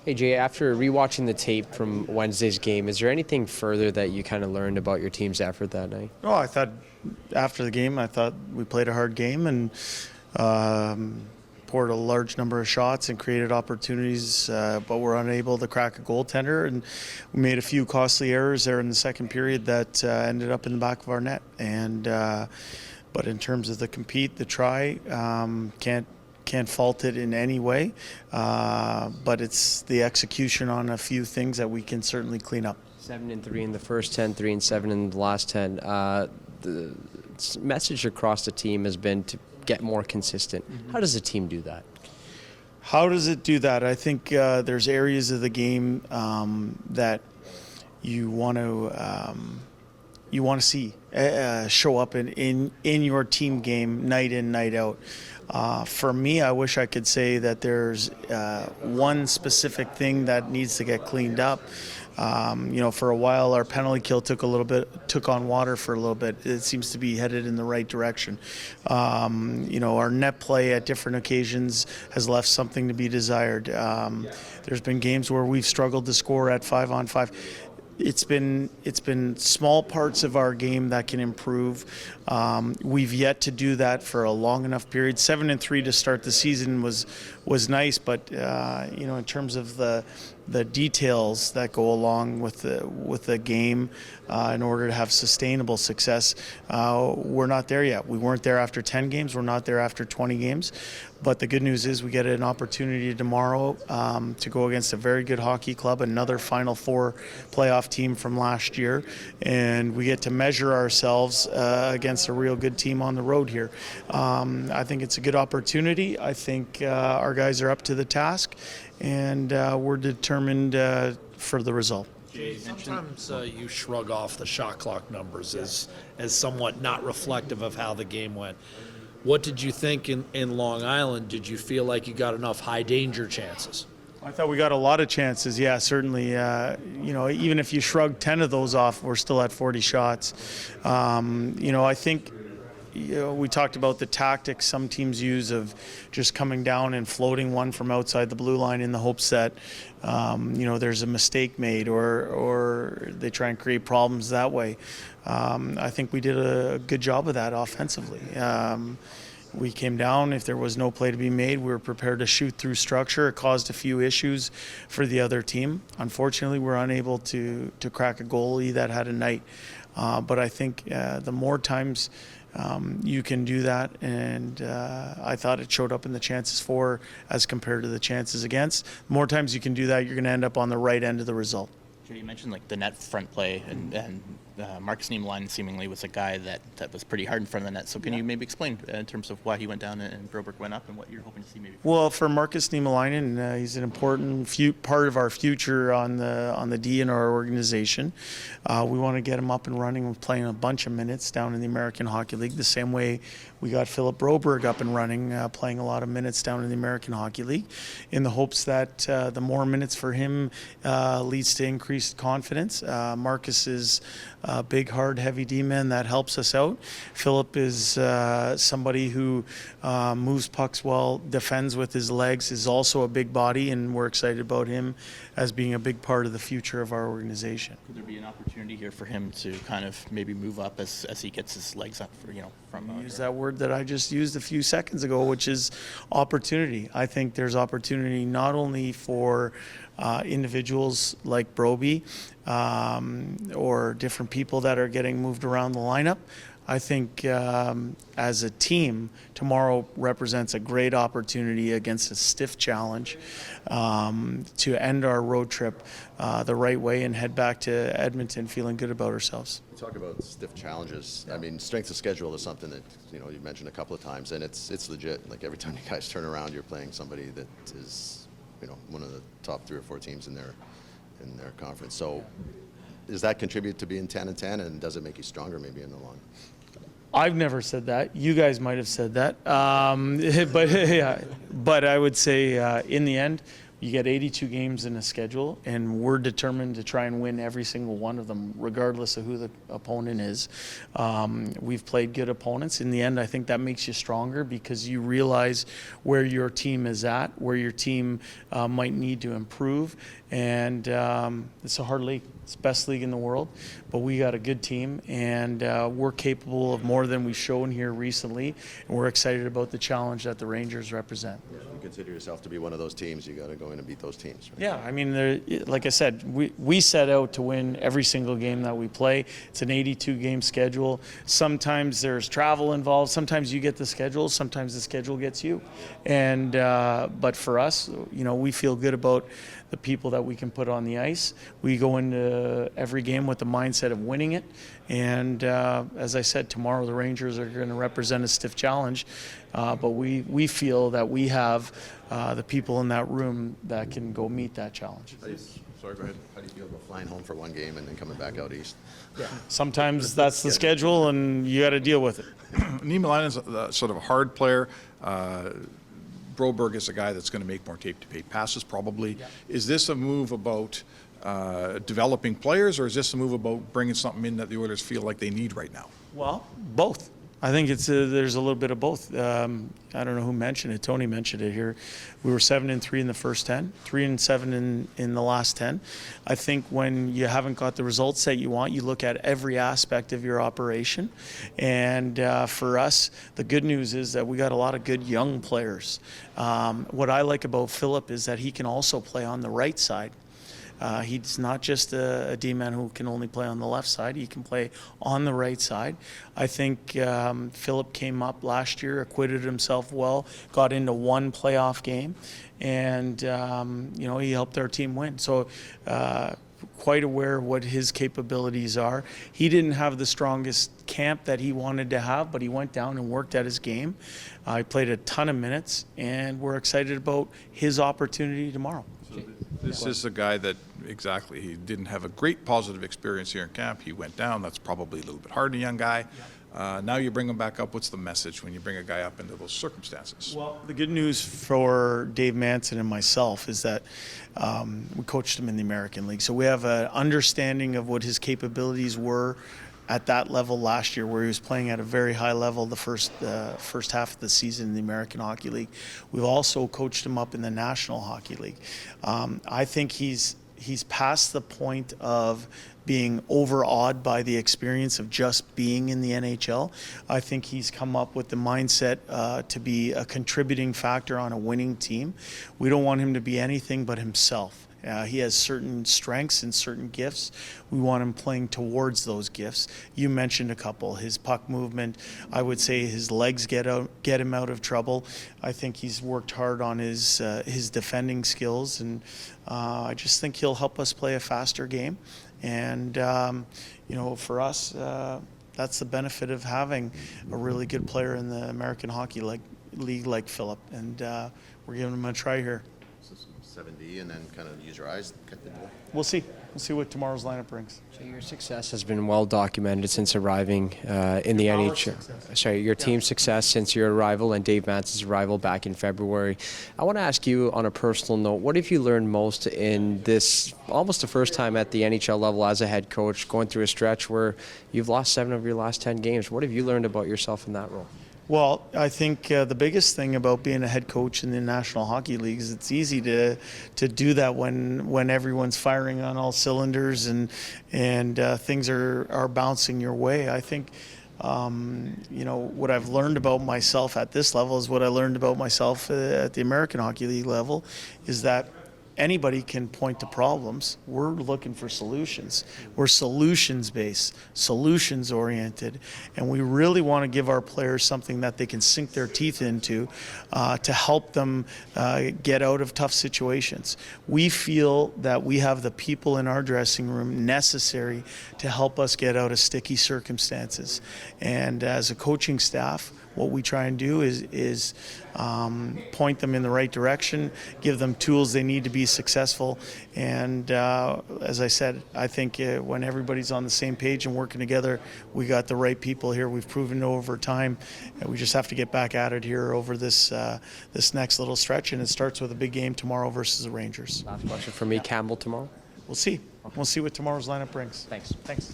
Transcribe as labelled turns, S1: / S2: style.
S1: Hey Jay, after rewatching the tape from Wednesday's game, is there anything further that you kind of learned about your team's effort that night?
S2: Oh, I thought after the game, I thought we played a hard game and poured a large number of shots and created opportunities, but were unable to crack a goaltender. And we made a few costly errors there in the second period that ended up in the back of our net. And but in terms of the compete, the try, can't fault it in any way, but it's the execution on a few things that we can certainly clean up.
S1: 7-3 in the first 10, 3-7 in the last 10. The message across the team has been to get more consistent. How does the team do that?
S2: How does it do that? I think there's areas of the game that you want to see show up in your team game night in, night out. For me, I wish I could say that there's one specific thing that needs to get cleaned up. For a while, our penalty kill took on water for a little bit. It seems to be headed in the right direction. Our net play at different occasions has left something to be desired. There's been games where we've struggled to score at 5-on-5. It's been small parts of our game that can improve. We've yet to do that for a long enough period. 7-3 to start the season was nice, but in terms of the details that go along with the game, in order to have sustainable success, we're not there yet. We weren't there after 10 games. We're not there after 20 games. But the good news is we get an opportunity tomorrow to go against a very good hockey club, another Final Four playoff team from last year, and we get to measure ourselves against a real good team on the road here. I think it's a good opportunity. I think our guys are up to the task, and we're determined for the result.
S3: Sometimes you shrug off the shot clock numbers as somewhat not reflective of how the game went. What did you think in Long Island? Did you feel like you got enough high danger chances?
S2: I thought we got a lot of chances. Yeah, certainly. Even if you shrug 10 of those off, we're still at 40 shots. I think we talked about the tactics some teams use of just coming down and floating one from outside the blue line in the hopes that there's a mistake made or they try and create problems that way. I think we did a good job of that offensively. We came down. If there was no play to be made, we were prepared to shoot through structure. It caused a few issues for the other team. Unfortunately, we're unable to crack a goalie that had a night. But I think the more times you can do that, and I thought it showed up in the chances for as compared to the chances against. The more times you can do that, you're going to end up on the right end of the result.
S4: Jay, you mentioned the net front play, and Marcus Niemelainen seemingly was a guy that was pretty hard in front of the net. So can you maybe explain in terms of why he went down and Broberg went up and what you're hoping to see maybe?
S2: Well, for Marcus Niemelainen, he's an important part of our future on the D in our organization. We want to get him up and running and playing a bunch of minutes down in the American Hockey League, the same way we got Philip Broberg up and running, playing a lot of minutes down in the American Hockey League, in the hopes that the more minutes for him leads to increased confidence. Marcus is a big, hard, heavy D-man that helps us out. Philip is somebody who moves pucks well, defends with his legs, is also a big body, and we're excited about him as being a big part of the future of our organization.
S4: Could there be an opportunity here for him to kind of maybe move up as he gets his legs up from
S2: use that word that I just used a few seconds ago, which is opportunity. I think there's opportunity not only for individuals like Broby or different people that are getting moved around the lineup. I think as a team, tomorrow represents a great opportunity against a stiff challenge to end our road trip the right way and head back to Edmonton feeling good about ourselves.
S5: You talk about stiff challenges. I mean, strength of schedule is something that you mentioned a couple of times, and it's legit. Like every time you guys turn around, you're playing somebody that is one of the top 3 or 4 teams in their conference. So does that contribute to being 10-10, and does it make you stronger maybe in the long?
S2: I've never said that. You guys might have said that. But I would say in the end, You get 82 games in a schedule, and we're determined to try and win every single one of them, regardless of who the opponent is. We've played good opponents. In the end, I think that makes you stronger because you realize where your team is at, where your team might need to improve. And it's a hard league. It's the best league in the world, but we got a good team, and we're capable of more than we've shown here recently, and we're excited about the challenge that the Rangers represent.
S5: If you consider yourself to be one of those teams, you got to go in and beat those teams. Right?
S2: Yeah, I mean, like I said, we set out to win every single game that we play. It's an 82-game schedule. Sometimes there's travel involved. Sometimes you get the schedule. Sometimes the schedule gets you. And but for us, we feel good about the people that we can put on the ice. We go into every game with the mindset of winning it. And as I said, tomorrow the Rangers are going to represent a stiff challenge. But we feel that we have the people in that room that can go meet that challenge.
S5: Sorry, go ahead. How do you feel about flying home for one game and then coming back out east?
S2: Sometimes that's the schedule, and you got to deal with it.
S6: Niemelainen is a sort of a hard player. Broberg is a guy that's going to make more tape-to-pay passes, probably. Yeah. Is this a move about developing players, or is this a move about bringing something in that the Oilers feel like they need right now?
S2: Well, both. I think there's a little bit of both. I don't know who mentioned it. Tony mentioned it here. We were 7-3 in the first 10, 3-7 in the last 10. I think when you haven't got the results that you want, you look at every aspect of your operation. And for us, the good news is that we got a lot of good young players. What I like about Philip is that he can also play on the right side. He's not just a D-man who can only play on the left side. He can play on the right side. I think Philip came up last year, acquitted himself well, got into one playoff game, and he helped our team win. So quite aware of what his capabilities are. He didn't have the strongest camp that he wanted to have, but he went down and worked at his game. He played a ton of minutes, and we're excited about his opportunity tomorrow.
S6: This is a guy that, exactly, he didn't have a great positive experience here in camp. He went down. That's probably a little bit hard on a young guy. Now you bring him back up. What's the message when you bring a guy up into those circumstances?
S2: Well, the good news for Dave Manson and myself is that we coached him in the American League. So we have an understanding of what his capabilities were at that level last year, where he was playing at a very high level the first half of the season in the American Hockey League. We've also coached him up in the National Hockey League. I think he's past the point of being overawed by the experience of just being in the NHL. I think he's come up with the mindset to be a contributing factor on a winning team. We don't want him to be anything but himself. He has certain strengths and certain gifts. We want him playing towards those gifts. You mentioned a couple. His puck movement, I would say his legs get him out of trouble. I think he's worked hard on his defending skills, and I just think he'll help us play a faster game. And for us, that's the benefit of having a really good player in the American Hockey League like Philip, and we're giving him a try here.
S5: 7D and then kind of use your eyes.
S2: We'll see. We'll see what tomorrow's lineup brings.
S1: So your success has been well documented since arriving in the NHL. Sorry, your team's success since your arrival and Dave Manson's arrival back in February. I want to ask you on a personal note, what have you learned most in this, almost the first time at the NHL level as a head coach, going through a stretch where you've lost 7 of your last 10 games? What have you learned about yourself in that role?
S2: Well, I think the biggest thing about being a head coach in the National Hockey League is it's easy to do that when everyone's firing on all cylinders and things are bouncing your way. I think what I've learned about myself at this level is what I learned about myself at the American Hockey League level, is that anybody can point to problems. We're looking for solutions. We're solutions-based, solutions-oriented, and we really want to give our players something that they can sink their teeth into to help them get out of tough situations. We feel that we have the people in our dressing room necessary to help us get out of sticky circumstances. And as a coaching staff, what we try and do is point them in the right direction, give them tools they need to be successful. And as I said, I think when everybody's on the same page and working together, we got the right people here. We've proven over time, and we just have to get back at it here over this this next little stretch. And it starts with a big game tomorrow versus the Rangers.
S1: Last question for me, Campbell tomorrow.
S2: We'll see. We'll see what tomorrow's lineup brings.
S1: Thanks.